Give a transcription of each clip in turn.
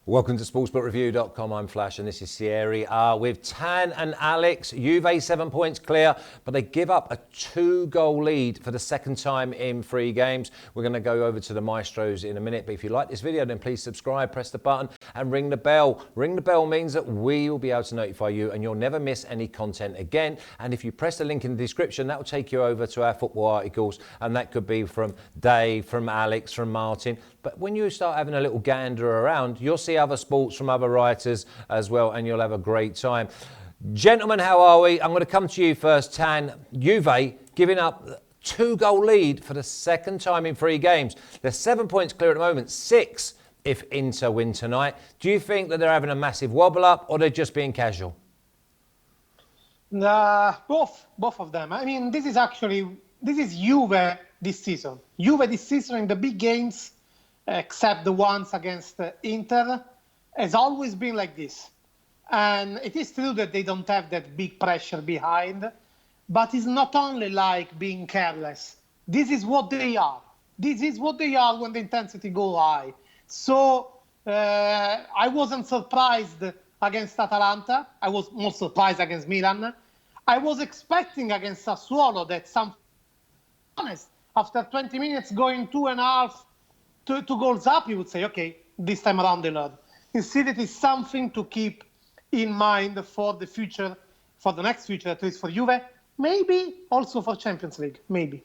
Welcome to sportsbookreview.com. I'm Flash and this is Serie A with Tan and Alex. Juve 7 points clear, but they give up a 2-goal lead for the second time in 3 games. We're going to go over to the maestros in a minute, but if you like this video, then please subscribe, press the button and ring the bell. Ring the bell means that we will be able to notify you and you'll never miss any content again. And if you press the link in the description, that will take you over to our football articles, and that could be from Dave, from Alex, from Martin. But when you start having a little gander around, you'll see other sports from other writers as well, and you'll have a great time. Gentlemen, how are we? I'm going to come to you first, Tan. Juve giving up a 2-goal lead for the second time in 3 games. They're 7 points clear at the moment, 6 if Inter win tonight. Do you think that they're having a massive wobble up or they're just being casual? Both of them. I mean, this is Juve this season. Juve this season in the big games, except the ones against Inter, has always been like this. And it is true that they don't have that big pressure behind, but it's not only like being careless. This is what they are. This is what they are when the intensity goes high. So I wasn't surprised against Atalanta. I was more surprised against Milan. I was expecting against Sassuolo that honest, after 20 minutes going 2.5, 2 goals up, you would say, okay, this time around they learn. Instead, it is something to keep in mind for the future, for the next future, at least for Juve, maybe also for Champions League, maybe.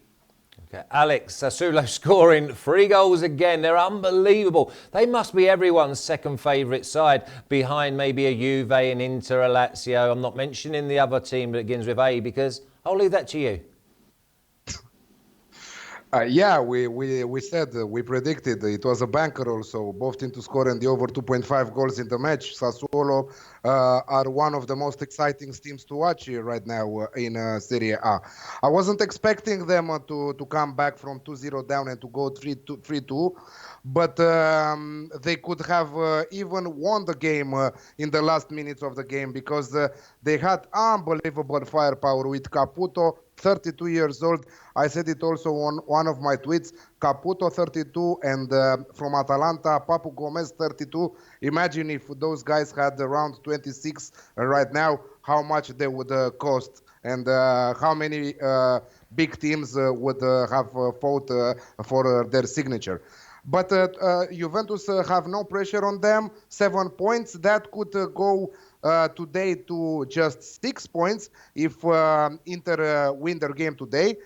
Okay. Alex, Sassuolo scoring 3 goals again. They're unbelievable. They must be everyone's second favourite side, behind maybe a Juve, an Inter, a Lazio. I'm not mentioning the other team that begins with A because I'll leave that to you. We said, we predicted it was a bankroll, so both teams to score and the over 2.5 goals in the match. Sassuolo are one of the most exciting teams to watch here right now in Serie A. I wasn't expecting them to come back from 2-0 down and to go 3-2, but they could have even won the game in the last minutes of the game because they had unbelievable firepower with Caputo, 32 years old. I said it also on one of my tweets. Caputo, 32, and from Atalanta, Papu Gomez, 32. Imagine if those guys had around 26 right now, how much they would cost, and how many big teams would have fought for their signature. But Juventus have no pressure on them. 7 points. That could go today to just 6 points if Inter win their game today.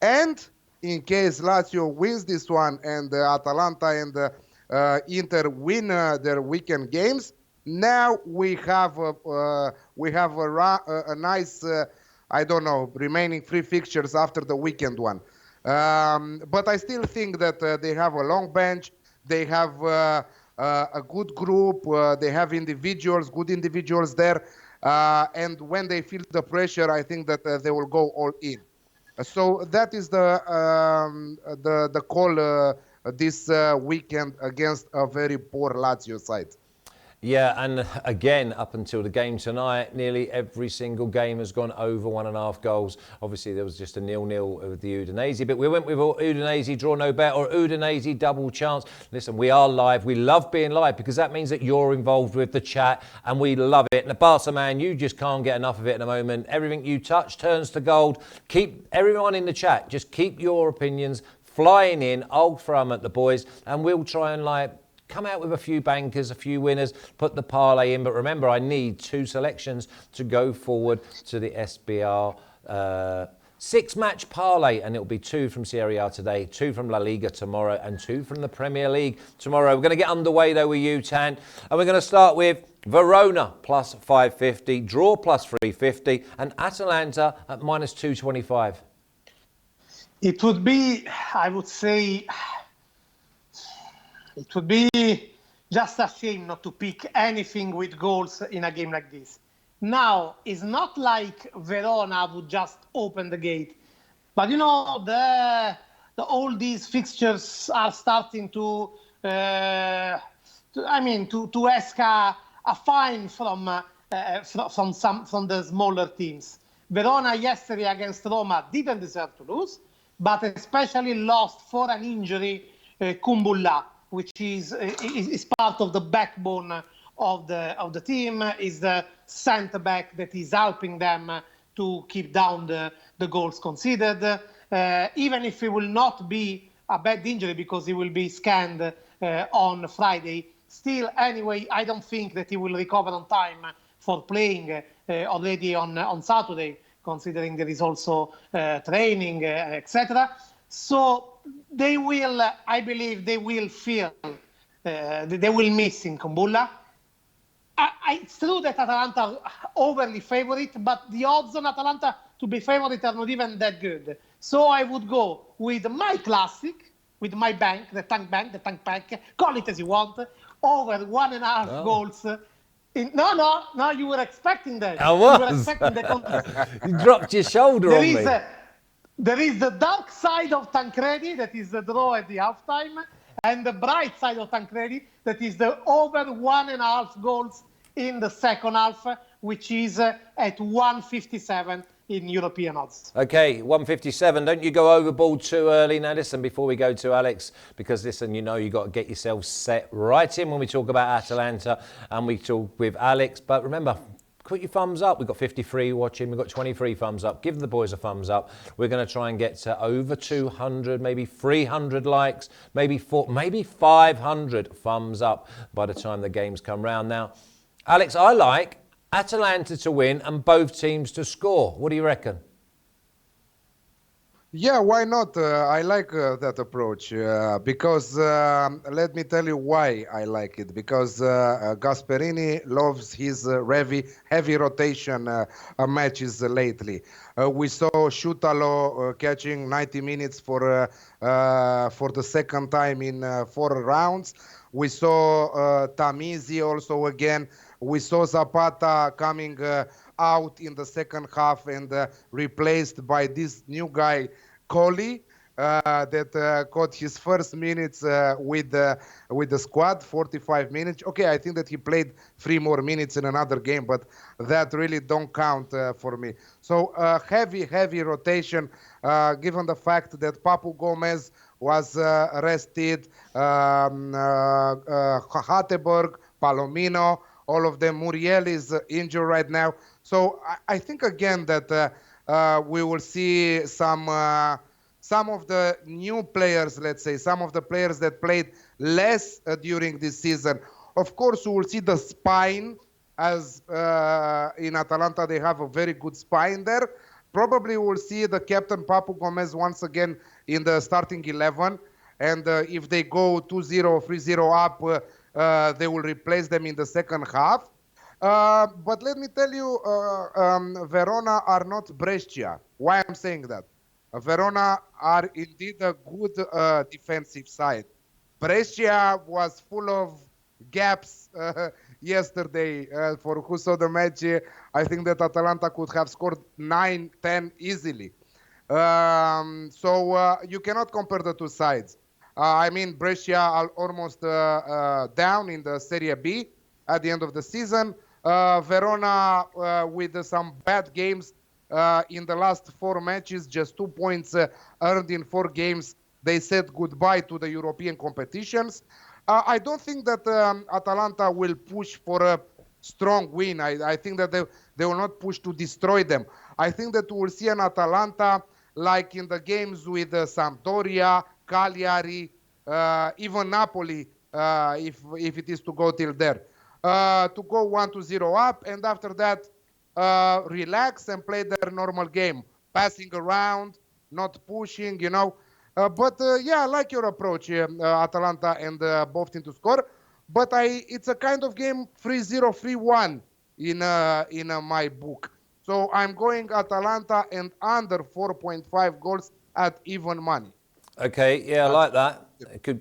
And in case Lazio wins this one and Atalanta and Inter win their weekend games, now we have a nice, remaining 3 fixtures after the weekend one. But I still think that they have a long bench. They have a good group. They have good individuals there. And when they feel the pressure, I think that they will go all in. So that is the call this weekend against a very poor Lazio side. Yeah, and again, up until the game tonight, nearly every single game has gone over 1.5 goals. Obviously, there was just a 0-0 with the Udinese, but we went with Udinese draw no bet or Udinese double chance. Listen, we are live. We love being live because that means that you're involved with the chat, and we love it. And the Barca man, you just can't get enough of it at the moment. Everything you touch turns to gold. Keep everyone in the chat. Just keep your opinions flying in. I'll throw them at the boys, and we'll try and come out with a few bankers, a few winners, put the parlay in. But remember, I need 2 selections to go forward to the SBR 6-match parlay. And it'll be 2 from Serie A today, 2 from La Liga tomorrow, and 2 from the Premier League tomorrow. We're going to get underway, though, with you, Tan. And we're going to start with Verona plus 550, draw plus 350, and Atalanta at minus 225. It would be, I would say, it would be just a shame not to pick anything with goals in a game like this. Now, it's not like Verona would just open the gate. But, all these fixtures are starting to ask a fine from the smaller teams. Verona yesterday against Roma didn't deserve to lose, but especially lost for an injury Kumbulla. which is part of the backbone of the team, is the centre back that is helping them to keep down the goals conceded. Even if it will not be a bad injury because he will be scanned on Friday, still, anyway, I don't think that he will recover on time for playing already on Saturday, considering there is also training, etc. So they will, I believe, they will feel, they will miss in Kumbulla. It's true that Atalanta are overly favorite, but the odds on Atalanta to be favorite are not even that good. So I would go with my classic, with my bank, the tank bank, call it as you want, over 1.5 goals. No, you were expecting that. I was. You were expecting the contest. You dropped your shoulder on me. There is the dark side of Tancredi, that is the draw at the halftime, and the bright side of Tancredi, that is the over 1.5 goals in the second half, which is at 157 in European odds. Okay, 157. Don't you go overboard too early. Now listen, before we go to Alex, because listen, you know you got to get yourself set right in when we talk about Atalanta and we talk with Alex. But remember, put your thumbs up. We've got 53 watching. We've got 23 thumbs up. Give the boys a thumbs up. We're going to try and get to over 200, maybe 300 likes, maybe 500 thumbs up by the time the games come round. Now, Alex, I like Atalanta to win and both teams to score. What do you reckon? Yeah, why not? I like that approach because let me tell you why I like it. Because Gasperini loves his heavy rotation matches lately. We saw Shutalo catching 90 minutes for the second time in 4 rounds. We saw Tamizi also again. We saw Zapata coming out in the second half and replaced by this new guy, Colli, that caught his first minutes with the squad, 45 minutes. Okay, I think that he played 3 more minutes in another game, but that really don't count for me. So heavy rotation, given the fact that Papu Gomez was rested, Hatteberg, Palomino, all of them. Muriel is injured right now. So I think again that we will see some of the new players, let's say, some of the players that played less during this season. Of course, we will see the spine, as in Atalanta they have a very good spine there. Probably we'll see the captain Papu Gomez once again in the starting 11. And if they go 2-0, 3-0 up, they will replace them in the second half. But let me tell you, Verona are not Brescia. Why I'm saying that? Verona are indeed a good defensive side. Brescia was full of gaps yesterday. For who saw the match, I think that Atalanta could have scored 9-10 easily. So you cannot compare the two sides. I mean, Brescia are almost down in the Serie B at the end of the season. Verona with some bad games in the last 4 matches, just 2 points earned in 4 games. They said goodbye to the European competitions. I don't think that Atalanta will push for a strong win. I think that they will not push to destroy them. I think that we'll see an Atalanta like in the games with Sampdoria, Cagliari, even Napoli, if it is to go till there. To go 1-0 up, and after that, relax and play their normal game, passing around, not pushing, you know. But yeah, I like your approach, Atalanta and both teams to score. But it's a kind of game 3-0, 3-1 in my book. So I'm going Atalanta and under 4.5 goals at even money. Okay, yeah, I like that. It could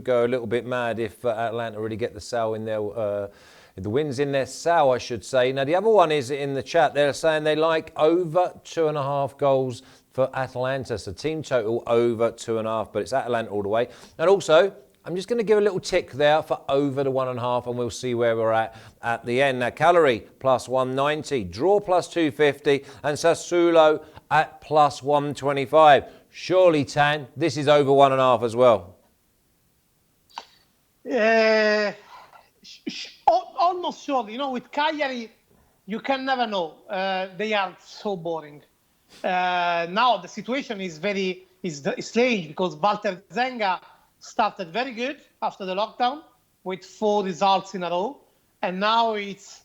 go a little bit mad if Atalanta really get the sow in their the wins in their sow, I should say. Now the other one is in the chat. They're saying they like over 2.5 goals for Atalanta. So team total over 2.5, but it's Atalanta all the way. And also, I'm just going to give a little tick there for over the 1.5, and we'll see where we're at the end. Now, Cagliari plus 190, draw plus 250, and Sassuolo at plus 125. Surely, Tan, this is over 1.5 as well. Almost surely. You know, with Cagliari, you can never know. They are so boring. Now the situation is very strange because Walter Zenga started very good after the lockdown with 4 results in a row, and now it's,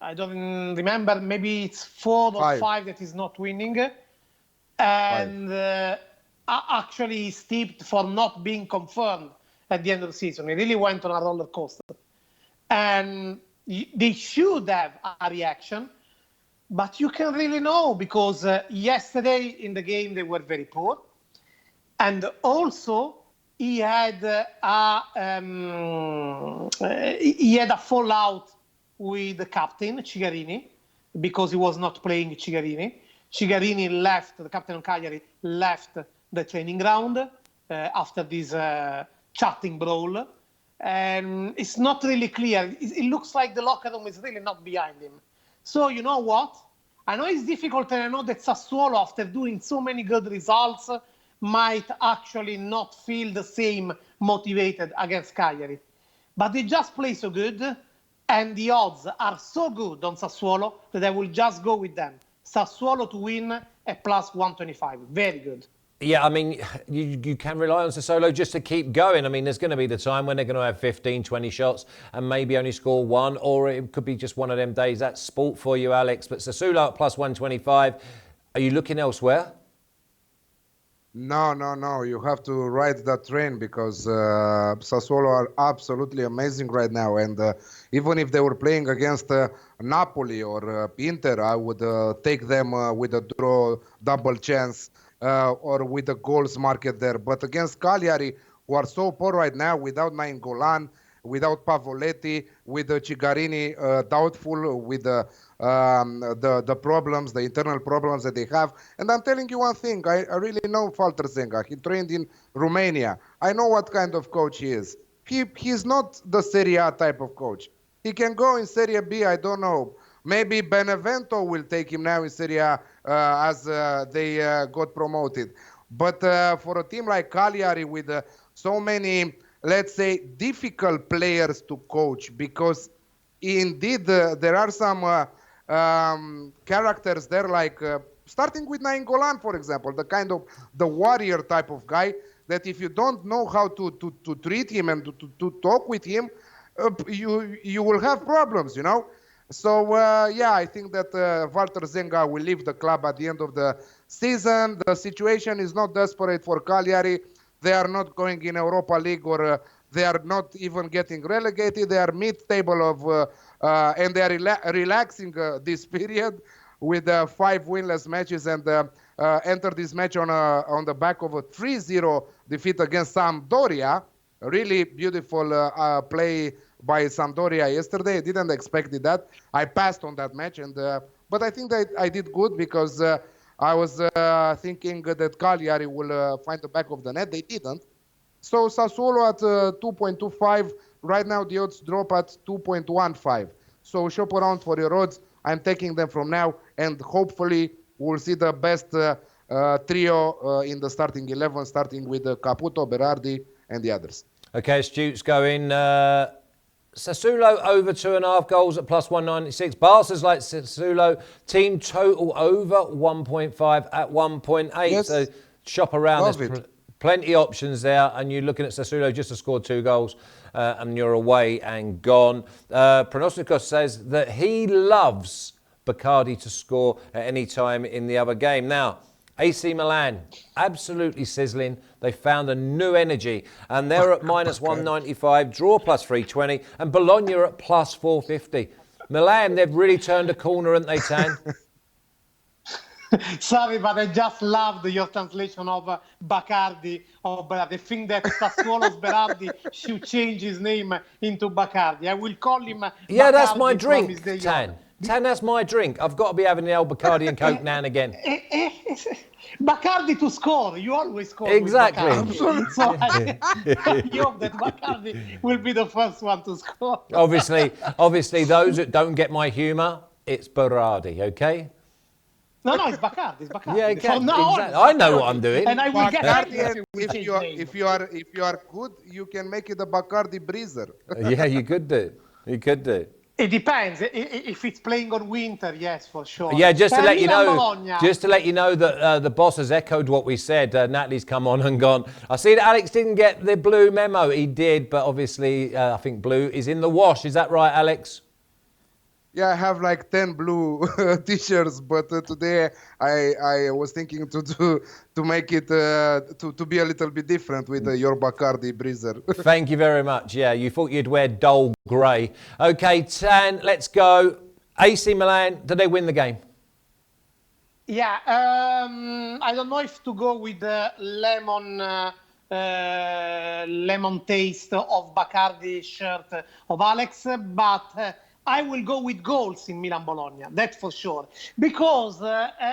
I don't remember, maybe it's 4 or 5 that is not winning, and actually is tipped for not being confirmed at the end of the season. He really went on a roller coaster, and they should have a reaction. But you can really know because yesterday in the game they were very poor, and also he had a fallout with the captain Cigarini because he was not playing Cigarini. Cigarini left, the captain of Cagliari left the training ground after this chatting brawl, and it's not really clear. It looks like the locker room is really not behind him. So you know what? I know it's difficult, and I know that Sassuolo, after doing so many good results, might actually not feel the same motivated against Cagliari. But they just play so good, and the odds are so good on Sassuolo that I will just go with them. Sassuolo to win at plus 125. Very good. Yeah, I mean, you can rely on Sassuolo just to keep going. I mean, there's going to be the time when they're going to have 15, 20 shots and maybe only score 1, or it could be just one of them days. That's sport for you, Alex. But Sassuolo at plus 125. Are you looking elsewhere? No. You have to ride that train because Sassuolo are absolutely amazing right now. And even if they were playing against Napoli or Inter, I would take them with a draw, double chance. Or with the goals market there. But against Cagliari, who are so poor right now, without Nainggolan, without Pavoletti, with Cigarini doubtful, with the problems, the internal problems that they have. And I'm telling you one thing, I really know Walter Zenga. He trained in Romania. I know what kind of coach he is. He's not the Serie A type of coach. He can go in Serie B, I don't know. Maybe Benevento will take him now in Serie A as they got promoted. But for a team like Cagliari with so many, let's say, difficult players to coach, because indeed there are some characters there, like starting with Nainggolan, for example, the kind of the warrior type of guy that if you don't know how to treat him and to talk with him, you will have problems, you know. So, I think that Walter Zenga will leave the club at the end of the season. The situation is not desperate for Cagliari. They are not going in Europa League, or they are not even getting relegated. They are mid-table of, and they are relaxing this period with 5 winless matches, and enter this match on the back of a 3-0 defeat against Sampdoria. A really beautiful play by Sampdoria yesterday. I didn't expect that. I passed on that match, and but I think that I did good because I was thinking that Cagliari will find the back of the net. They didn't. So Sassuolo at 2.25. Right now the odds drop at 2.15. So shop around for your odds. I'm taking them from now, and hopefully we'll see the best trio in the starting 11, starting with Caputo, Berardi, and the others. Okay, Stu's going. Sassuolo over 2.5 goals at plus 196. Barca's like Sassuolo. Team total over 1.5 at 1.8. Yes. So shop around. Love There's it. plenty of options there, and you're looking at Sassuolo just to score 2 goals, and you're away and gone. Pronosticos says that he loves Bacardi to score at any time in the other game. Now, AC Milan, absolutely sizzling. They found a new energy, and they're at minus 195, draw plus 320, and Bologna are at plus 450. Milan, they've really turned a corner, haven't they, Tan? Sorry, but I just loved your translation of Bacardi. I think that Sassuolo's Berardi should change his name into Bacardi. I will call him Yeah, Bacardi that's my from drink, his day Tan. on. Tan, that's my drink. I've got to be having the old Bacardi and Coke now and again. Bacardi to score. You always score Exactly. with Bacardi. So I hope that Bacardi will be the first one to score. Obviously, those that don't get my humour, it's Berardi, okay? No, it's Bacardi. It's Bacardi. Yeah, From now on, exactly. it's I know Bacardi. what I'm doing. And I will get angry Bacardi, and if we change name. if you are good, you can make it a Bacardi Breezer. Yeah, you could do. You could do. It depends. If it's playing on winter, yes, for sure. Yeah, just to let you know, Bologna. that the boss has echoed what we said. Natalie's come on and gone. I see that Alex didn't get the blue memo. He did, but obviously I think blue is in the wash. Is that right, Alex? Yeah, I have like 10 blue t-shirts, but today I was thinking to make it to be a little bit different with your Bacardi Breezer. Thank you very much. Yeah, you thought you'd wear dull grey. Okay, Tan, let's go. AC Milan, did they win the game? Yeah, I don't know if to go with the lemon taste of Bacardi shirt of Alex, but I will go with goals in Milan-Bologna, that's for sure. Because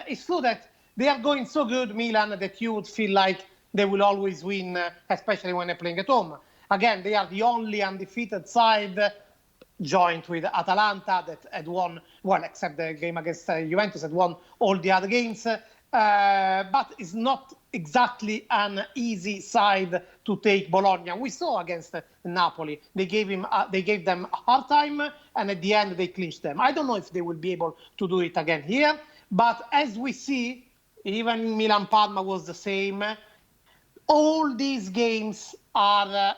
it's true that they are going so good, Milan, that you would feel like they will always win, especially when they're playing at home. Again, they are the only undefeated side, joint with Atalanta that had won, well, except the game against Juventus, had won all the other games. But it's not exactly an easy side to take Bologna. We saw against Napoli, they gave them a hard time, and at the end they clinched them. I don't know if they will be able to do it again here, but as we see, even Milan-Parma was the same. All these games are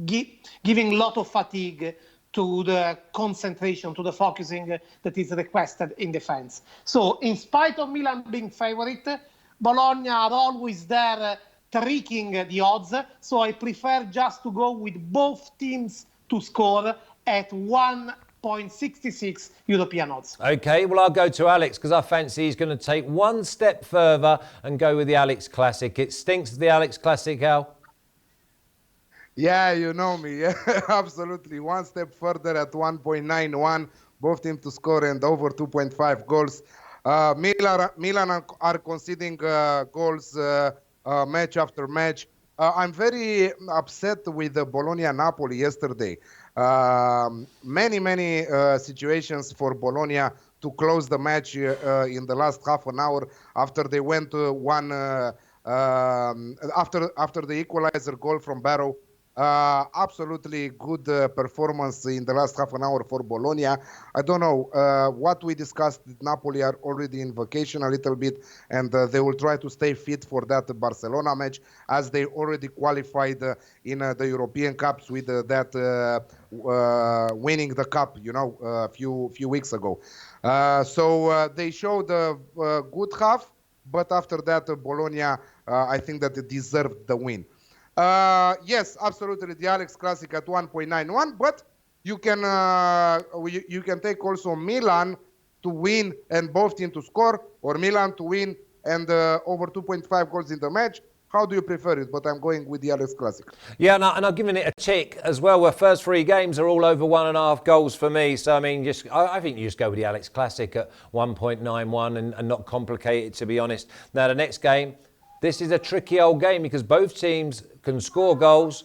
giving a lot of fatigue to the concentration, to the focusing that is requested in defense. So in spite of Milan being favorite, Bologna are always there tricking the odds. So I prefer just to go with both teams to score at 1.66 European odds. Okay, well, I'll go to Alex because I fancy he's going to take one step further and go with the Alex Classic. It stinks of the Alex Classic, Al. Yeah, you know me. Yeah, absolutely. One step further at 1.91, both teams to score and over 2.5 goals. Milan are conceding goals match after match. I'm very upset with the Bologna-Napoli yesterday. Many situations for Bologna to close the match in the last half an hour after they went one after the equalizer goal from Barrow. Absolutely good performance in the last half an hour for Bologna. I don't know what we discussed. Napoli are already in vacation a little bit, and they will try to stay fit for that Barcelona match, as they already qualified in the European Cups with that winning the cup, a few weeks ago. So they showed a good half, but after that, Bologna, I think that it deserved the win. Yes, absolutely, the Alex Classic at 1.91, but you can take also Milan to win and both teams to score, or Milan to win and over 2.5 goals in the match. How do you prefer it? But I'm going with the Alex Classic. Yeah, and I'm giving it a tick as well. Where first three games are all over 1.5 goals for me. So I mean, I think you just go with the Alex Classic at 1.91 and not complicate it, to be honest. Now the next game. This is a tricky old game because both teams can score goals,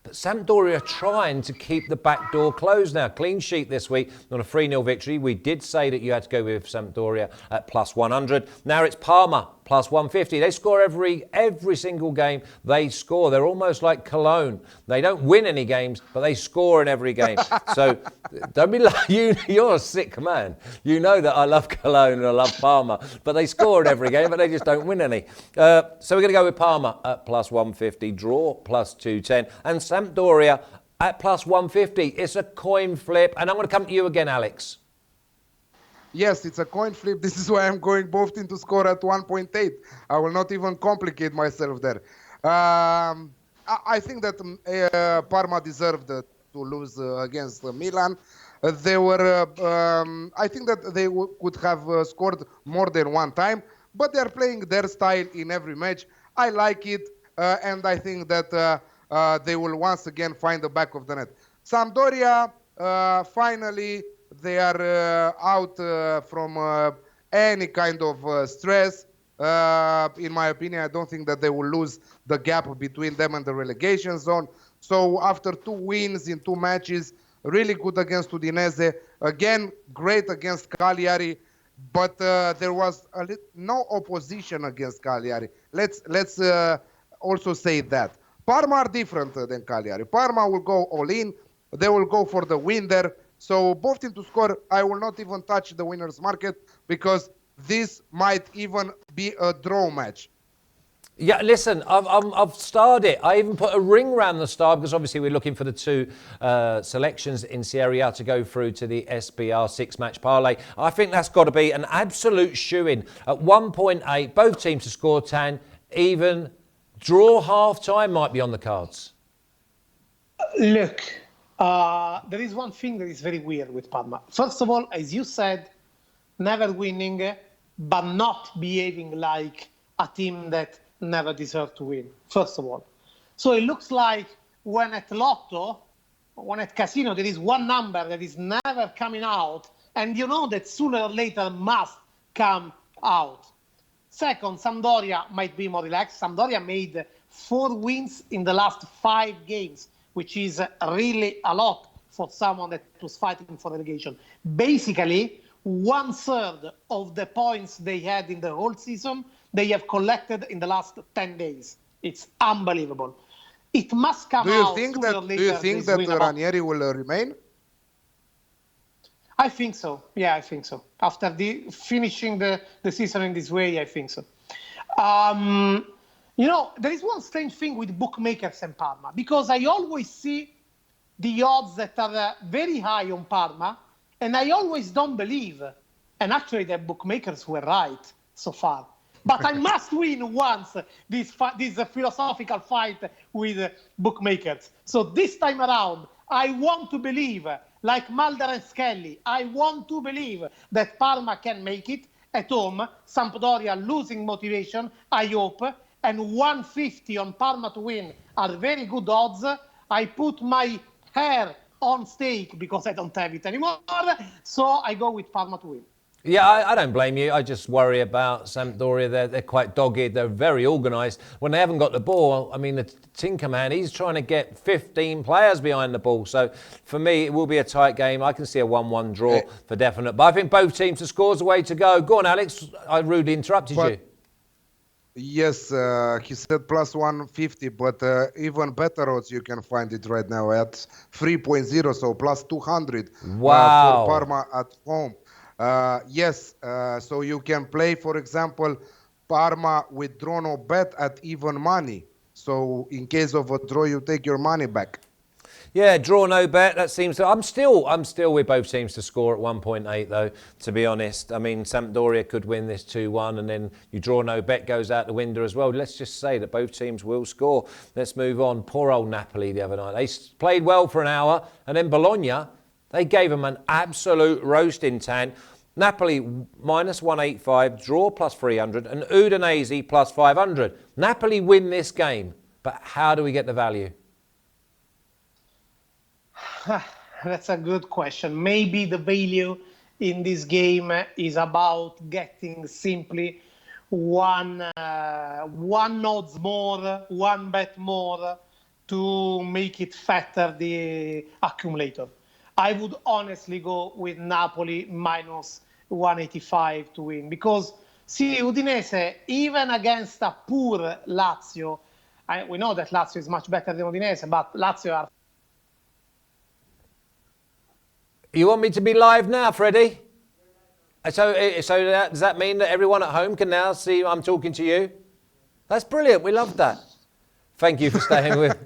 but Sampdoria are trying to keep the back door closed now. Clean sheet this week on a 3-0 victory. We did say that you had to go with Sampdoria at plus 100. Now it's Parma plus 150. They score every single game they score. They're almost like Cologne. They don't win any games, but they score in every game. So don't be like you're a sick man. You know that I love Cologne and I love Parma, but they score in every game, but they just don't win any. So we're going to go with Parma at plus 150, draw plus 210, and Sampdoria at plus 150. It's a coin flip, and I'm going to come to you again, Alex. Yes, it's a coin flip. This is why I'm going both teams to score at 1.8. I will not even complicate myself there. I think that Parma deserved to lose against Milan. They were. I think that they could have scored more than one time, but they are playing their style in every match. I like it, and I think that they will once again find the back of the net. Sampdoria, finally. They are out from any kind of stress. In my opinion, I don't think that they will lose the gap between them and the relegation zone. So after 2 wins in 2 matches, really good against Udinese. Again, great against Cagliari. but there was no opposition against Cagliari. Let's also say that Parma are different than Cagliari. Parma will go all in. They will go for the win there. So both teams to score. I will not even touch the winners market because this might even be a draw match. Yeah, listen, I've starred it. I even put a ring around the star because obviously we're looking for the two selections in Serie A to go through to the SBR six-match parlay. I think that's got to be an absolute shoo-in. At 1.8, both teams to score 10, even draw half-time might be on the cards. Look, there is one thing that is very weird with Parma. First of all, as you said, never winning, but not behaving like a team that never deserved to win, first of all. So it looks like when at Lotto, when at Casino, there is one number that is never coming out, and you know that sooner or later must come out. Second, Sampdoria might be more relaxed. Sampdoria made 4 wins in the last 5 games, which is really a lot for someone that was fighting for relegation. Basically, 1/3 of the points they had in the whole season, they have collected in the last 10 days. It's unbelievable. It must come out sooner or later. Do you think that Ranieri will remain? I think so. Yeah, I think so. After finishing the season in this way, I think so. There is one strange thing with bookmakers and Parma, because I always see the odds that are very high on Parma, and I always don't believe. And actually, the bookmakers were right so far. But I must win once this philosophical fight with bookmakers. So this time around, I want to believe, like Mulder and Skelly, I want to believe that Parma can make it at home. Sampdoria losing motivation, I hope. And 150 on Parma to win are very good odds. I put my hair on stake because I don't have it anymore. So I go with Parma to win. Yeah, I don't blame you. I just worry about Sampdoria. They're quite dogged. They're very organised. When they haven't got the ball, I mean, the Tinker Man, he's trying to get 15 players behind the ball. So for me, it will be a tight game. I can see a 1-1 draw for definite. But I think both teams to score is the way to go. Go on, Alex. I rudely interrupted you. Yes, he said plus 150, but even better odds you can find it right now at 3.0, so plus 200 wow. For Parma at home. Yes, so you can play, for example, Parma with draw no bet at even money. So in case of a draw, you take your money back. Yeah, draw no bet. That seems to. I'm still with both teams to score at 1.8 though. To be honest, I mean Sampdoria could win this 2-1, and then you draw no bet goes out the window as well. Let's just say that both teams will score. Let's move on. Poor old Napoli the other night. They played well for an hour, and then Bologna, they gave them an absolute roasting tan. Napoli minus 185, draw plus 300, and Udinese plus 500. Napoli win this game, but how do we get the value? That's a good question. Maybe the value in this game is about getting simply one odds more, one bet more to make it fatter the accumulator. I would honestly go with Napoli minus 185 to win, because see, Udinese, even against a poor Lazio, we know that Lazio is much better than Udinese, but Lazio are. You want me to be live now, Freddie? So does that mean that everyone at home can now see I'm talking to you? That's brilliant. We love that. Thank you for staying with.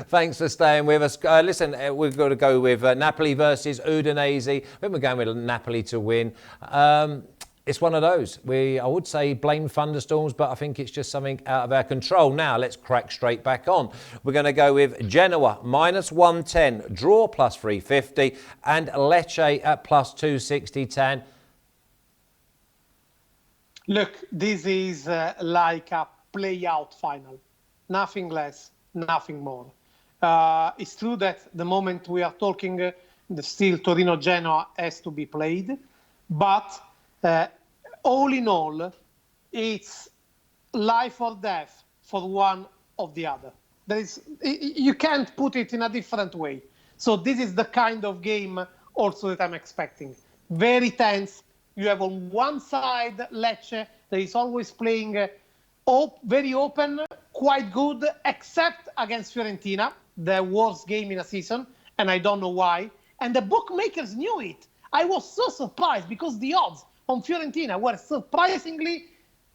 Thanks for staying with us. Listen, we've got to go with Napoli versus Udinese. I think we're going with Napoli to win. It's one of those. I would say blame thunderstorms, but I think it's just something out of our control. Now, let's crack straight back on. We're going to go with Genoa, minus 110, draw plus 350, and Lecce at plus 260, 10. Look, this is like a play-out final. Nothing less, nothing more. It's true that the moment we are talking, still Torino-Genoa has to be played, but all in all, it's life or death for one or the other. You can't put it in a different way. So this is the kind of game also that I'm expecting. Very tense, You have on one side Lecce that is always playing very open, quite good, except against Fiorentina, the worst game in a season, and I don't know why. And the bookmakers knew it. I was so surprised because the odds on Fiorentina were surprisingly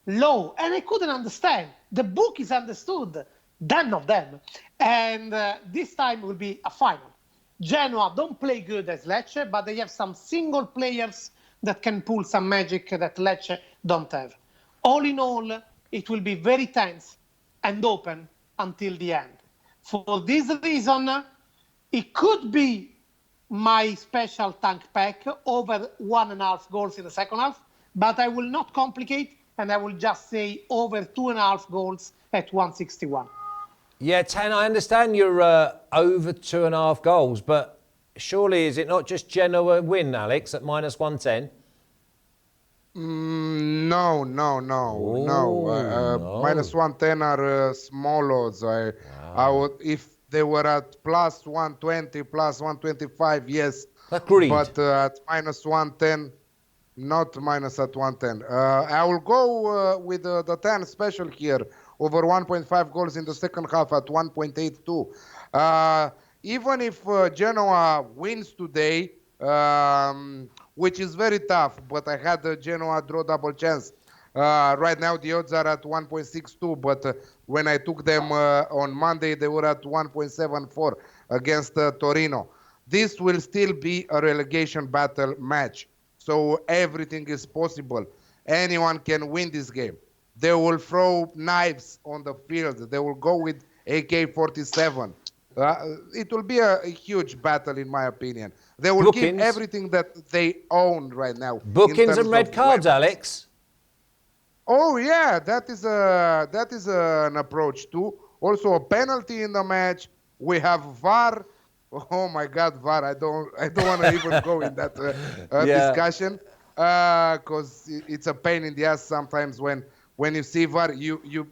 low, and I couldn't understand. The book is understood, none of them. And this time will be a final. Genoa don't play good as Lecce, but they have some single players that can pull some magic that Lecce don't have. All in all, it will be very tense and open until the end. For this reason, it could be my special tank pack over 1.5 goals in the second half, but I will not complicate, and I will just say over 2.5 goals at 161. Yeah, Tan, I understand you're over 2.5 goals, but surely is it not just Genoa win, Alex, at minus 110? No. Minus 110 are small odds. I would, if they were at plus 120, plus 125, yes. Agreed. But at minus 110, not minus at 110. I will go with the 10 special here, over 1.5 goals in the second half at 1.82. Even if Genoa wins today, which is very tough, but I had the Genoa draw double chance. Right now the odds are at 1.62, but when I took them on Monday, they were at 1.74 against Torino. This will still be a relegation battle match, so everything is possible. Anyone can win this game. They will throw knives on the field. They will go with AK-47. It will be a huge battle, in my opinion. They will give everything that they own right now. Bookings and red cards, Alex. Oh yeah, that is an approach too. Also a penalty in the match. We have VAR. Oh my God, VAR! I don't want to even go in that discussion because it's a pain in the ass sometimes when you see VAR. You you're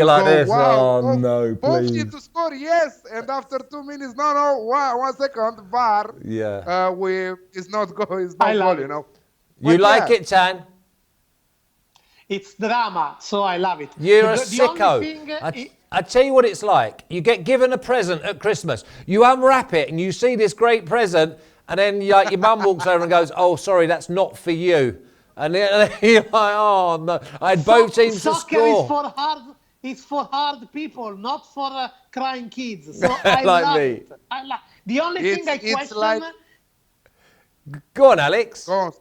like go, this. wow, oh no, please. Option to score, yes, and after 2 minutes, no, 1 second, VAR. Yeah. It's not goal, you know. You like it, Tan? It's drama, so I love it. You're a sicko. I tell you what it's like. You get given a present at Christmas. You unwrap it and you see this great present, and then your mum walks over and goes, "Oh, sorry, that's not for you." And then you're like, "Oh no!" I had both teams to score. Soccer is for hard people, not for crying kids. So I like love me. it. The only thing I question. Go on, Alex. Go on.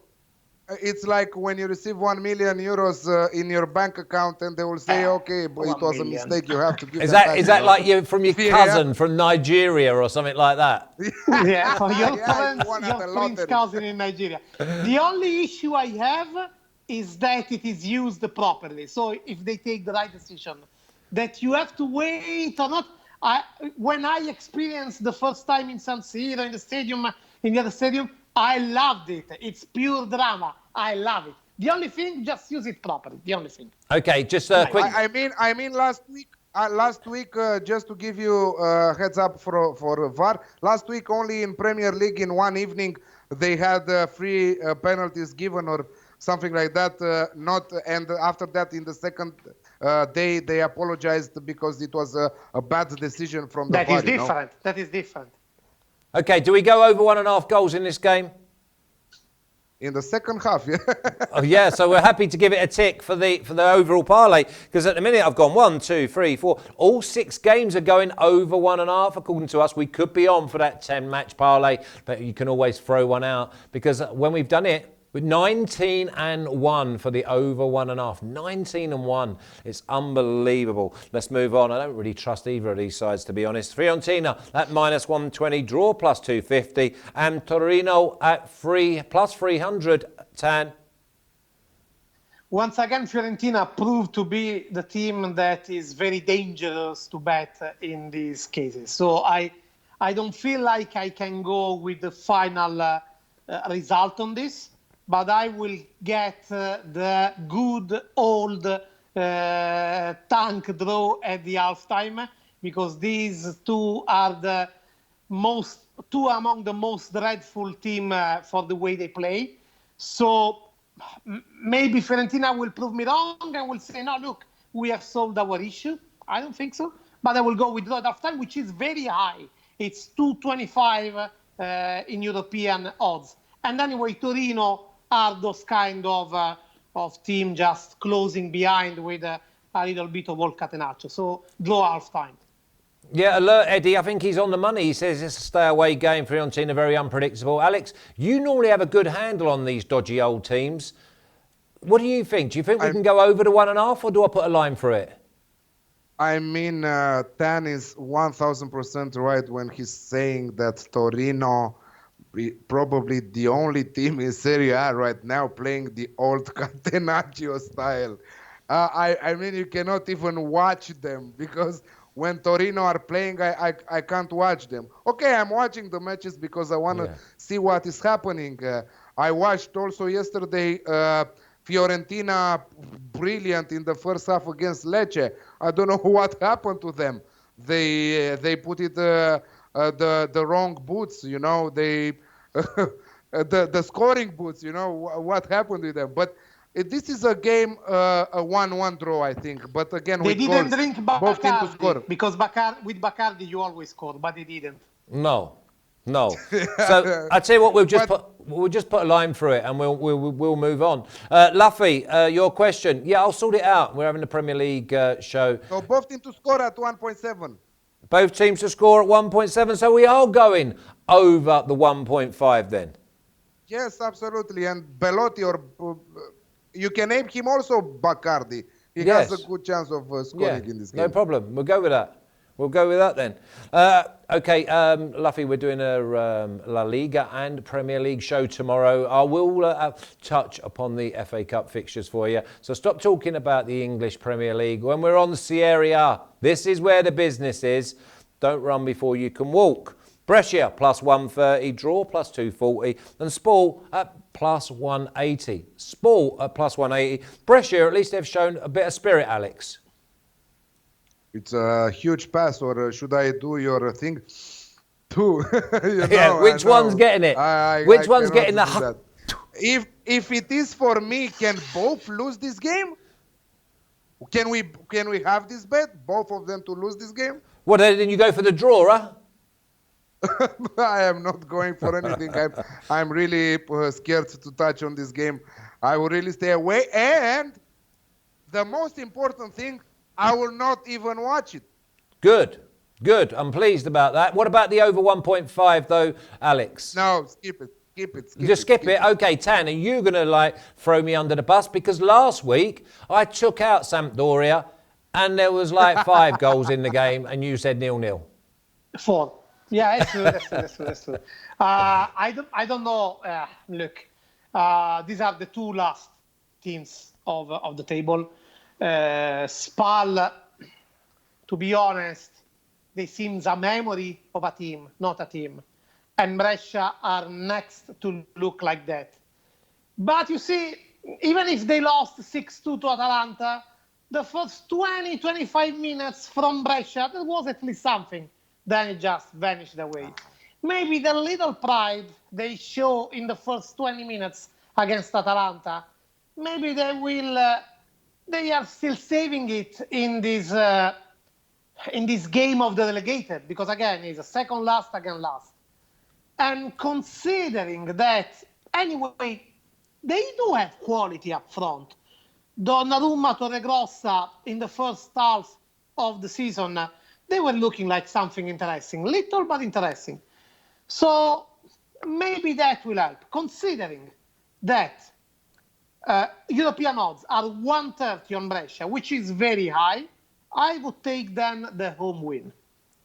It's like when you receive 1 million euros in your bank account, and they will say, "Okay, but it was a mistake. You have to give." Is that like you from your cousin from Nigeria or something like that? Yeah, for your friend's cousin in Nigeria. The only issue I have is that it is used properly. So if they take the right decision, that you have to wait or not. When I experienced the first time in San Siro, in the other stadium, I loved it. It's pure drama. I love it. The only thing, just use it properly. The only thing. Okay, just quick. I mean, last week, just to give you a heads up for VAR, last week only in Premier League in one evening they had free penalties given or something like that. And after that, in the second day, they apologized because it was a bad decision from the VAR. That is different. That is different. Okay, do we go over 1.5 goals in this game? In the second half, yeah. Oh yeah, so we're happy to give it a tick for the overall parlay, because at the minute I've gone 1, 2, 3, 4. All 6 games are going over 1.5 according to us. We could be on for that 10-match parlay, but you can always throw one out, because when we've done it, with 19-1 for the over 1.5. 19-1. It's unbelievable. Let's move on. I don't really trust either of these sides, to be honest. Fiorentina at minus 120, draw plus 250, and Torino at plus 300. Tan. Once again, Fiorentina proved to be the team that is very dangerous to bet in these cases. So I don't feel like I can go with the final result on this. But I will get the good old tank draw at the halftime, because these two are two among the most dreadful team for the way they play. So maybe Fiorentina will prove me wrong and will say, no, look, we have solved our issue. I don't think so. But I will go with draw at halftime, which is very high. It's 225 in European odds. And anyway, Torino are those kind of team just closing behind with a little bit of all catenaccio. So draw halftime. Yeah, alert Eddie, I think he's on the money. He says it's a stay-away game. Fiorentina very unpredictable. Alex, you normally have a good handle on these dodgy old teams. What do you think? Do you think we can go over the 1.5, or do I put a line through it? I mean, Tan is 1,000% right when he's saying that Torino probably the only team in Serie A right now playing the old Catenaccio style. I mean, you cannot even watch them because when Torino are playing, I can't watch them. Okay, I'm watching the matches because I want to see what is happening. I watched also yesterday Fiorentina brilliant in the first half against Lecce. I don't know what happened to them. They put it the wrong boots, you know. They the scoring boots, you know. What happened with them? But this is a game, a 1-1 draw, I think. But again, they with didn't goals, drink both teams to score. Bacardi because with Bacardi you always score, but they didn't. No. So I tell you what, we'll just put a line through it, and we'll move on. Luffy, your question? Yeah, I'll sort it out. We're having the Premier League show. So both teams to score at 1.7. Both teams to score at 1.7. So we are going over the 1.5 then. Yes, absolutely. And Belotti, or you can name him also Bacardi. He has a good chance of scoring in this game. No problem. We'll go with that. We'll go with that then. Okay, Luffy, we're doing a La Liga and Premier League show tomorrow. I will touch upon the FA Cup fixtures for you. So stop talking about the English Premier League. When we're on the Serie A, this is where the business is. Don't run before you can walk. Brescia plus 130, draw plus 240, and Spal at plus 180. Spal at plus 180. Brescia, at least they've shown a bit of spirit, Alex. It's a huge pass, or should I do your thing too? Which one's getting it? Which one's getting the... If it is for me, can both lose this game? Can we have this bet? Both of them to lose this game? What, then you go for the draw, huh? I am not going for anything. I'm really scared to touch on this game. I will really stay away. And the most important thing, I will not even watch it. Good. I'm pleased about that. What about the over 1.5 though, Alex? No, skip it. Skip it. Okay, Tan, are you going to throw me under the bus? Because last week I took out Sampdoria and there was 5 goals in the game and you said 0-0. 4. Yeah, that's true. I don't know. Look, these are the two last teams of the table. Spal, to be honest, they seem a memory of a team, not a team. And Brescia are next to look like that. But you see, even if they lost 6-2 to Atalanta, the first 20-25 minutes from Brescia, there was at least something. Then it just vanished away. Maybe the little pride they show in the first 20 minutes against Atalanta, maybe they are still saving it in this game of the relegated, because again, it's a second last against last. And considering that, anyway, they do have quality up front. Donnarumma, Torregrossa in the first half of the season, they were looking like something interesting, little but interesting. So maybe that will help, considering that European odds are 130 on Brescia, which is very high. I would take then the home win.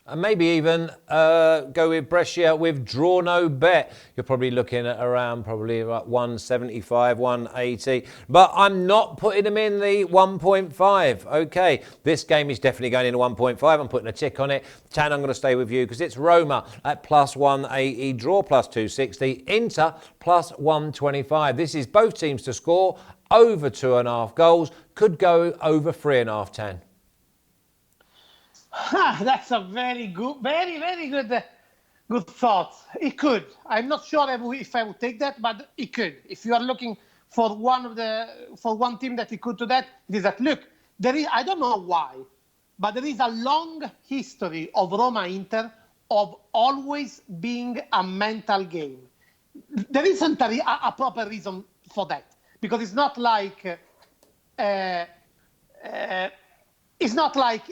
And maybe even go with Brescia with draw no bet. You're probably looking at around about 175, 180. But I'm not putting them in the 1.5. Okay, this game is definitely going into 1.5. I'm putting a tick on it. Tan, I'm going to stay with you because it's Roma at plus 180, draw plus 260, Inter plus 125. This is both teams to score over 2.5 goals. Could go over 3.5, Tan. That's a very good, very thought. It could. I'm not sure if I would take that, but it could. If you are looking for one team that it could do that, it is that, look, I don't know why, but there is a long history of Roma Inter of always being a mental game. There isn't a proper reason for that, because it's not like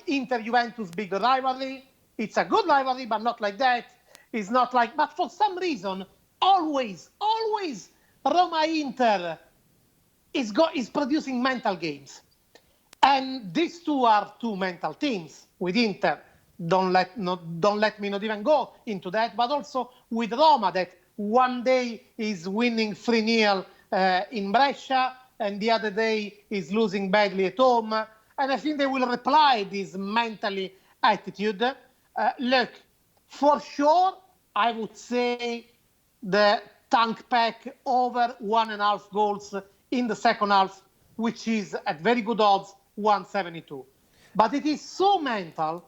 Inter Juventus big rivalry. It's a good rivalry, but not like that. It's not like, but for some reason, always Roma Inter is producing mental games. And these two are two mental teams. With Inter, don't let me not even go into that, but also with Roma, that one day is winning 3-0 in Brescia, and the other day is losing badly at home. And I think they will reply this mentally attitude. Look, for sure, I would say the tank pack over 1.5 goals in the second half, which is at very good odds, 172. But it is so mental.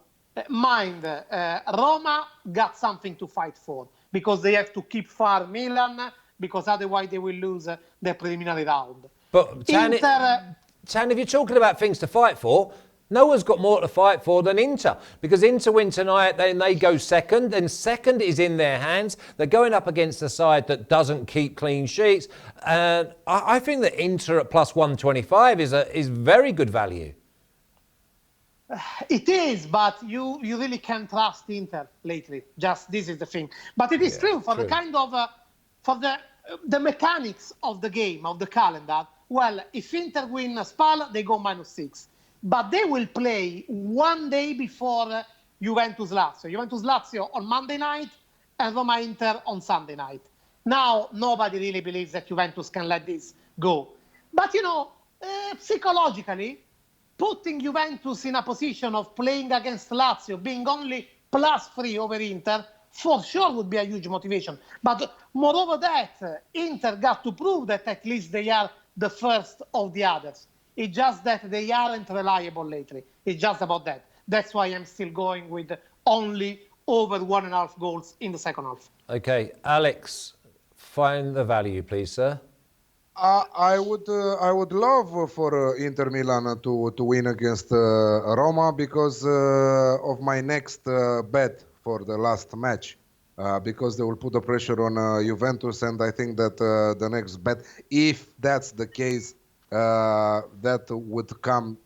Roma got something to fight for, because they have to keep far Milan, because otherwise they will lose the preliminary round. But Tan, if you're talking about things to fight for, no one's got more to fight for than Inter, because Inter win tonight, then they go second, and second is in their hands. They're going up against a side that doesn't keep clean sheets. And I think that Inter at plus 125 is very good value. It is, but you really can't trust Inter lately. Just this is the thing. But it is true for the kind of for the mechanics of the game, of the calendar. Well, if Inter win Spal, they go -6. But they will play one day before Juventus-Lazio. Juventus-Lazio on Monday night and Roma-Inter on Sunday night. Now, nobody really believes that Juventus can let this go. But, psychologically, putting Juventus in a position of playing against Lazio, being only +3 over Inter, for sure would be a huge motivation. But moreover that, Inter got to prove that at least they are the first of the others. It's just that they aren't reliable lately. It's just about that. That's why I'm still going with only over 1.5 goals in the second half. Okay, Alex, find the value, please, sir. I would love for Inter Milan to win against Roma, because of my next bet for the last match. Because they will put the pressure on Juventus, and I think that the next bet, if that's the case, that would come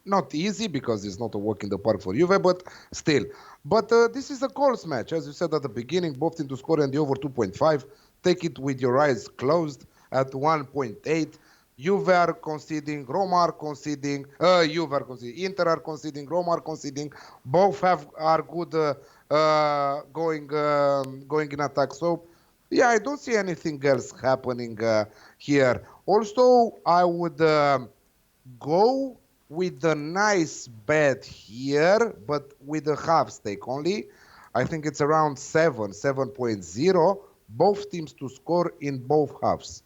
not easy, because it's not a walk in the park for Juve, but still. But this is a goals match, as you said at the beginning, both teams to score and the over 2.5. Take it with your eyes closed at 1.8. Juve are conceding, Roma are conceding, Juve are conceding, Inter are conceding, Roma are conceding. Both are good going in attack. So, yeah, I don't see anything else happening here. Also, I would go with a nice bet here, but with a half stake only. I think it's around 7.0. Both teams to score in both halves.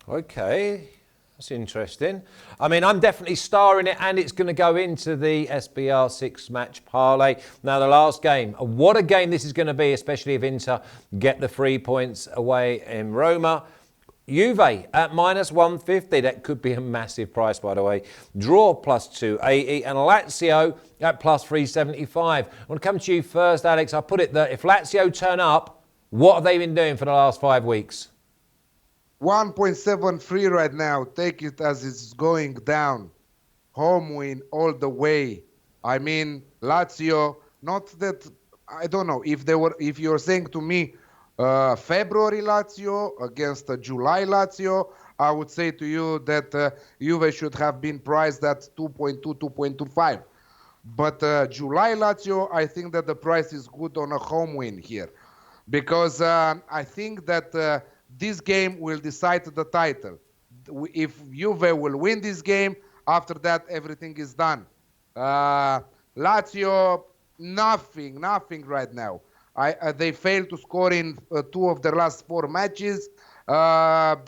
Okay, that's interesting. I mean, I'm definitely starring it, and it's going to go into the SBR 6-match parlay. Now, the last game. What a game this is going to be, especially if Inter get the 3 points away in Roma. Juve at -150. That could be a massive price, by the way. Draw +280, and Lazio at +375. I want to come to you first, Alex. I put it that if Lazio turn up, what have they been doing for the last 5 weeks? 1.73 right now. Take it as it's going down. Home win all the way. I mean, Lazio, not that, I don't know, if you're saying to me February Lazio against July Lazio, I would say to you that Juve should have been priced at 2.2, 2.25. But July Lazio, I think that the price is good on a home win here. Because I think that this game will decide the title. If Juve will win this game, after that everything is done. Lazio, nothing right now. They failed to score in 2 of their last 4 matches.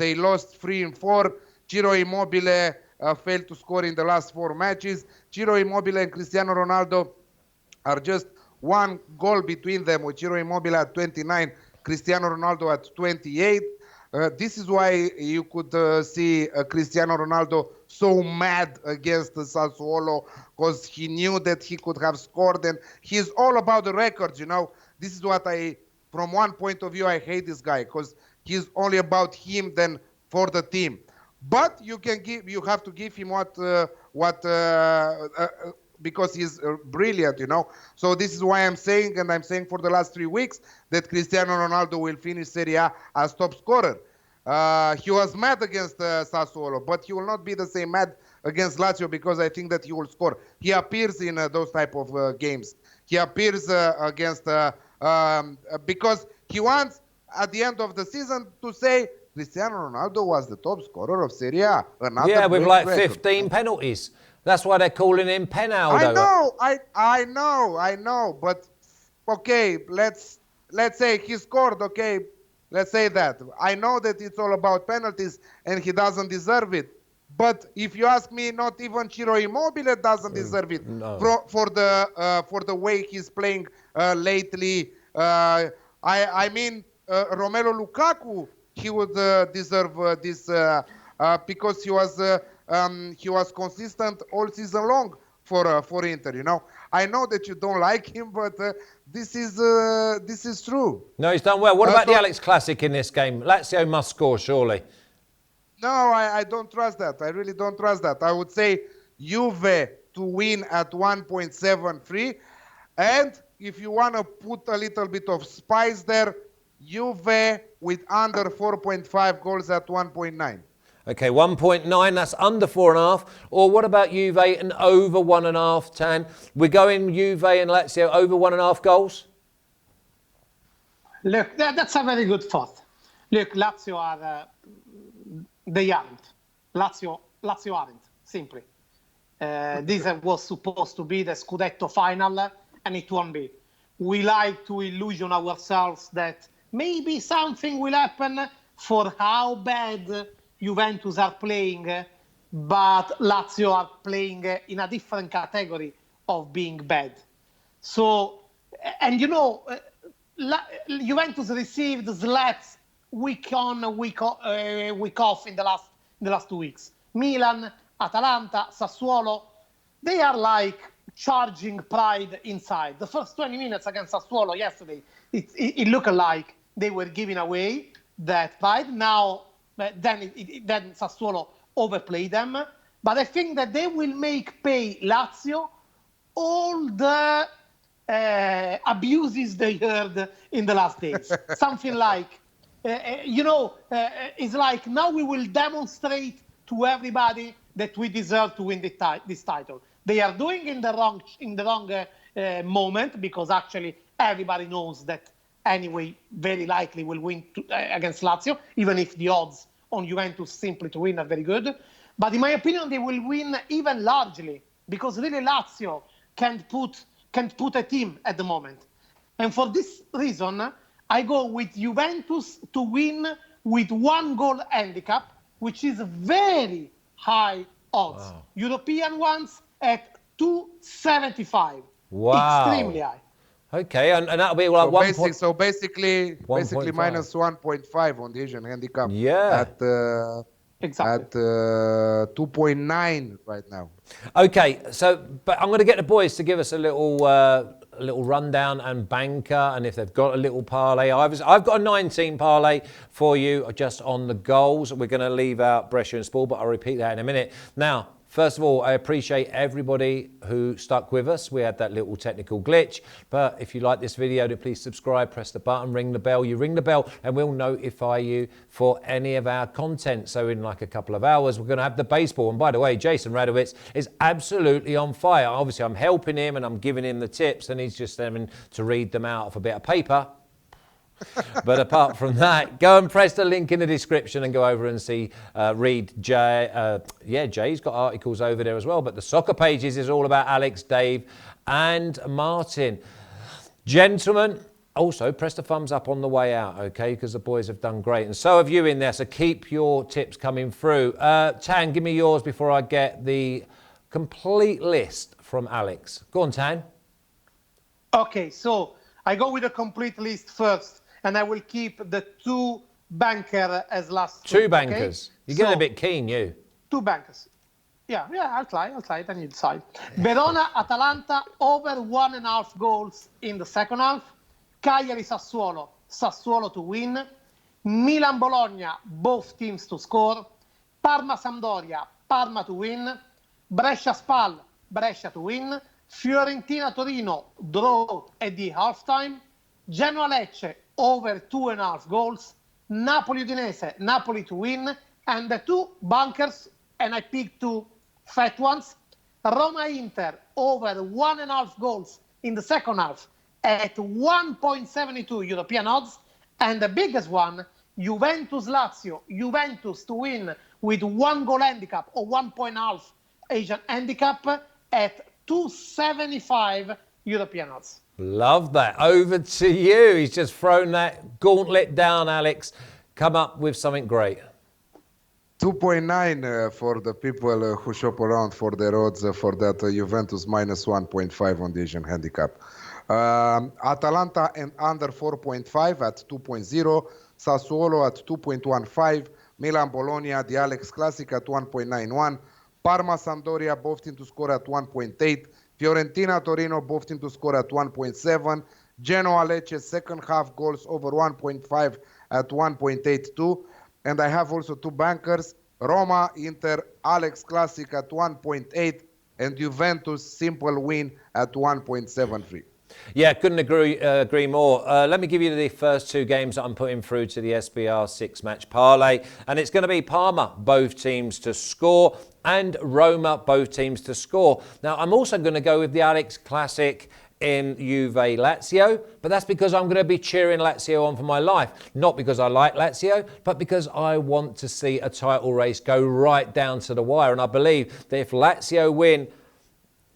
They lost 3 and 4. Ciro Immobile failed to score in the last 4 matches. Ciro Immobile and Cristiano Ronaldo are just 1 goal between them, with Ciro Immobile at 29, Cristiano Ronaldo at 28. This is why you could see Cristiano Ronaldo so mad against Sassuolo, because he knew that he could have scored, and he's all about the records, you know. This is what from one point of view, I hate this guy, because he's only about him than for the team. But you have to give him because he's brilliant, you know. So this is why I'm saying, and I'm saying for the last 3 weeks, that Cristiano Ronaldo will finish Serie A as top scorer. He was mad against Sassuolo, but he will not be the same mad against Lazio, because I think that he will score. He appears in those type of games. He appears because he wants, at the end of the season, to say Cristiano Ronaldo was the top scorer of Serie A. Yeah, with like record. 15 penalties. That's why they're calling him Penaldo. I know, but okay, let's say he scored, okay, let's say that. I know that it's all about penalties and he doesn't deserve it. But if you ask me, not even Ciro Immobile doesn't deserve it for the way he's playing lately. I mean, Romelu Lukaku, he would deserve this because he was consistent all season long for Inter. You know, I know that you don't like him, but this is true. No, he's done well. What about the Alex Classic in this game? Lazio must score, surely. No, I don't trust that. I really don't trust that. I would say Juve to win at 1.73, and if you want to put a little bit of spice there, Juve with under 4.5 goals at 1.9. Okay, 1.9, that's under 4.5. Or what about Juve and over 1.5, Tan? We're going Juve and Lazio over 1.5 goals? Look, that's a very good thought. Look, Lazio are... they aren't. Lazio aren't, simply. This was supposed to be the Scudetto final, and it won't be. We like to illusion ourselves that maybe something will happen for how bad Juventus are playing, but Lazio are playing in a different category of being bad. So, and you know, Juventus received slaps week on, week off in the last 2 weeks. Milan, Atalanta, Sassuolo, they are like charging pride inside. The first 20 minutes against Sassuolo yesterday, it looked like they were giving away that pride. Now, then Sassuolo overplayed them. But I think that they will make pay Lazio all the abuses they heard in the last days. Something like, it's like, now we will demonstrate to everybody that we deserve to win this title. They are doing in the wrong moment, because actually everybody knows that anyway very likely will win against Lazio, even if the odds on Juventus simply to win are very good. But in my opinion, they will win even largely, because really Lazio can't put a team at the moment. And for this reason, I go with Juventus to win with 1 goal handicap, which is very high odds. Wow. European ones at 275. Wow. Extremely high. Okay, and that'll be like basically minus 1.5 on the Asian handicap. Yeah. At 2.9 right now. Okay, but I'm going to get the boys to give us a little rundown and banker, and if they've got a little parlay. I've got a 19 parlay for you just on the goals. We're going to leave out Brescia and Spal, but I'll repeat that in a minute. Now, first of all, I appreciate everybody who stuck with us. We had that little technical glitch, but if you like this video, then please subscribe, press the button, ring the bell. You ring the bell and we'll notify you for any of our content. So in like a couple of hours, we're going to have the baseball. And by the way, Jason Radowitz is absolutely on fire. Obviously, I'm helping him and I'm giving him the tips, and he's just having to read them out of a bit of paper. But apart from that, go and press the link in the description and go over and read Jay. Jay's got articles over there as well. But the soccer pages is all about Alex, Dave and Martin. Gentlemen, also press the thumbs up on the way out, okay? Because the boys have done great. And so have you in there. So keep your tips coming through. Tan, give me yours before I get the complete list from Alex. Go on, Tan. Okay, so I go with a complete list first. And I will keep the 2 banker as last Two week, bankers. Okay? You're getting a bit keen, you. Two bankers. Yeah, I'll try it, and you decide. Verona, Atalanta, over 1.5 goals in the second half. Cagliari, Sassuolo to win. Milan, Bologna, both teams to score. Parma, Sampdoria, Parma to win. Brescia, Spal, Brescia to win. Fiorentina, Torino, draw at the halftime. Genoa, Lecce, over 2.5 goals. Napoli, Udinese, Napoli to win. And the two bunkers, and I picked two fat ones. Roma, Inter, over 1.5 goals in the second half at 1.72 European odds. And the biggest one, Juventus, Lazio, Juventus to win with 1 goal handicap or 1.5 Asian handicap at 275 European odds. Love that. Over to you. He's just thrown that gauntlet down, Alex. Come up with something great. 2.9 for the people who shop around for their odds for that Juventus minus 1.5 on the Asian handicap. Atalanta and under 4.5 at 2.0. Sassuolo at 2.15. Milan Bologna, the Alex Classic at 1.91. Parma Sampdoria, both teams to score at 1.8. Fiorentina Torino, both teams to score at 1.7. Genoa Lecce, second half goals over 1.5 at 1.82. And I have also two bankers, Roma, Inter, Alex Classic at 1.8 and Juventus simple win at 1.73. Yeah, couldn't agree more. Let me give you the first two games that I'm putting through to the SBR 6-match parlay. And it's going to be Parma, both teams to score, and Roma, both teams to score. Now, I'm also going to go with the Alex Classic in Juve Lazio, but that's because I'm going to be cheering Lazio on for my life. Not because I like Lazio, but because I want to see a title race go right down to the wire. And I believe that if Lazio win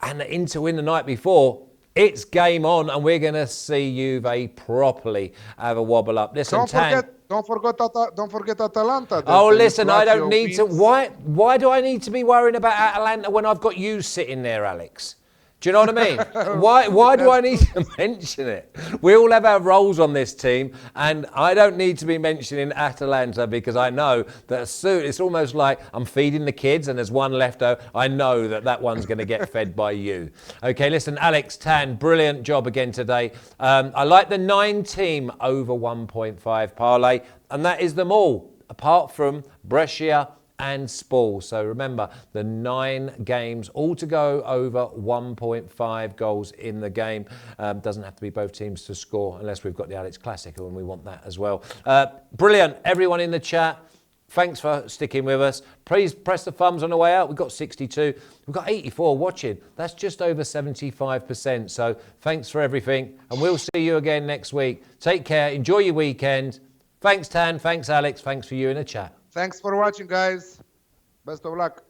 and the Inter win the night before, it's game on, and we're going to see Juve properly have a wobble up. Listen, Don't forget Atalanta. Oh, listen, I don't need to. Why do I need to be worrying about Atalanta when I've got you sitting there, Alex? Do you know what I mean? Why do I need to mention it? We all have our roles on this team, and I don't need to be mentioning Atalanta because I know that soon it's almost like I'm feeding the kids and there's one left over. I know that one's going to get fed by you. Okay, listen, Alex Tan, brilliant job again today. I like the 9-team over 1.5 parlay, and that is them all, apart from Brescia and Spal. So remember, the 9 games all to go over 1.5 goals in the game. Doesn't have to be both teams to score unless we've got the Alex Classic, and we want that as well. Brilliant. Everyone in the chat, thanks for sticking with us. Please press the thumbs on the way out. We've got 62. We've got 84 watching. That's just over 75%. So thanks for everything, and we'll see you again next week. Take care. Enjoy your weekend. Thanks, Tan. Thanks, Alex. Thanks for you in the chat. Thanks for watching, guys. Best of luck.